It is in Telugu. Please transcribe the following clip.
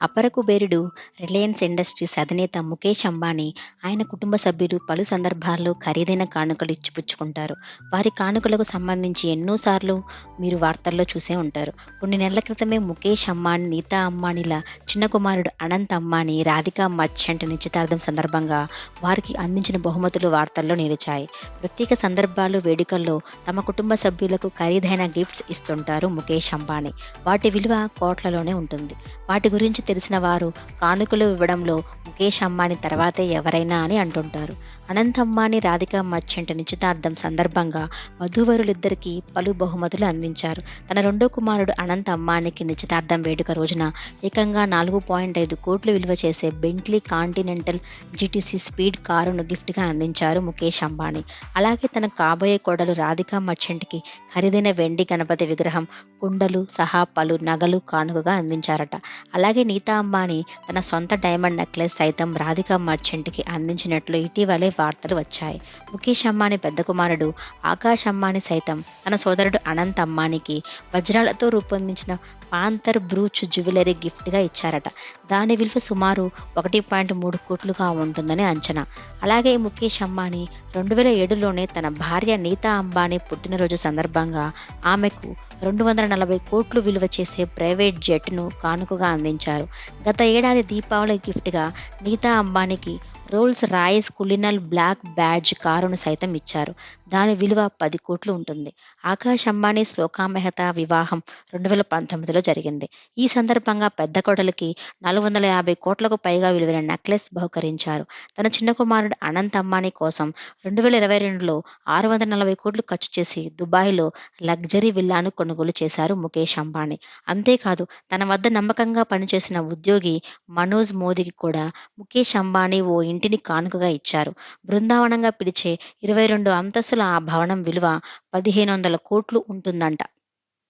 అపర కుబేరుడు రిలయన్స్ ఇండస్ట్రీస్ అధినేత ముఖేష్ అంబానీ, ఆయన కుటుంబ సభ్యులు పలు సందర్భాల్లో ఖరీదైన కానుకలు ఇచ్చిపుచ్చుకుంటారు. వారి కానుకలకు సంబంధించి ఎన్నోసార్లు మీరు వార్తల్లో చూసే ఉంటారు. కొన్ని నెలల క్రితమే ముఖేష్ అంబానీ, నీతా అంబానీల చిన్న కుమారుడు అనంత్ అంబానీ, రాధికా మర్చెంట్ నిశ్చితార్థం సందర్భంగా వారికి అందించిన బహుమతులు వార్తల్లో నిలిచాయి. ప్రత్యేక సందర్భాలు, వేడుకల్లో తమ కుటుంబ సభ్యులకు ఖరీదైన గిఫ్ట్స్ ఇస్తుంటారు ముఖేష్ అంబానీ. వాటి విలువ కోట్లలోనే ఉంటుంది. వాటి గురించి తెలిసిన వారు కానుకలు ఇవ్వడంలో ముఖేష్ అంబానీ తర్వాతే ఎవరైనా అని అంటుంటారు. అనంత్ అంబానీ, రాధికా మర్చెంట్ నిశ్చితార్థం సందర్భంగా వధూవరులిద్దరికీ పలు బహుమతులు అందించారు. తన రెండో కుమారుడు అనంత్ అంబానీకి నిశ్చితార్థం వేడుక రోజున ఏకంగా 4.5 కోట్లు విలువ చేసే బెంట్లీ కాంటినెంటల్ జీటీసీ స్పీడ్ కారును గిఫ్ట్‌గా అందించారు ముఖేష్ అంబానీ. అలాగే తన కాబోయే కోడలు రాధికా మర్చెంట్‌కి ఖరీదైన వెండి గణపతి విగ్రహం, కుండలు సహా పలు నగలు కానుకగా అందించారట. అలాగే నీతా అంబానీ తన సొంత డైమండ్ నెక్లెస్ సైతం రాధికా మర్చెంట్‌కి అందించినట్లు ఇటీవలే వార్తలు వచ్చాయి. ముఖేష్ అంబానీ పెద్ద కుమారుడు ఆకాష్ అంబానీ సైతం తన సోదరుడు అనంత్ అంబానీకి వజ్రాలతో రూపొందించిన పాంథర్ బ్రూచ్ జ్యువెలరీ గిఫ్ట్‌గా ఇచ్చారట. దాని విలువ సుమారు 1.3 కోట్లుగా ఉంటుందని అంచనా. అలాగే ముఖేష్ అంబానీ 2007లోనే తన భార్య నీతా అంబానీ పుట్టినరోజు సందర్భంగా ఆమెకు 240 కోట్లు విలువ చేసే ప్రైవేట్ జెట్‌ను కానుకగా అందించారు. గత ఏడాది దీపావళి గిఫ్ట్‌గా నీతా అంబానీకి Rolls Royce Cullinan black badge కారును సైతం ఇచ్చారు. దాని విలువ 10 కోట్లు ఉంటుంది. ఆకాష్ అంబానీ, శ్లోకా మెహతా వివాహం 2019లో జరిగింది. ఈ సందర్భంగా పెద్ద కోడలికి 450 కోట్లకు పైగా విలువైన నెక్లెస్ బహూకరించారు. తన చిన్న కుమారుడు అనంత్ అంబానీ కోసం 2022లో 640 కోట్లు ఖర్చు చేసి దుబాయ్‌లో లగ్జరీ విల్లాను కొనుగోలు చేశారు ముఖేష్ అంబానీ. అంతేకాదు తన వద్ద నమ్మకంగా పనిచేసిన ఉద్యోగి మనోజ్ మోదీకి కూడా ముఖేష్ అంబానీ ఓ ఇంటిని కానుకగా ఇచ్చారు. బృందావనంగా పిలిచే 22 అంతస్తుల ఆ భవనం విలువ 1,500 కోట్లు ఉంటుందంట.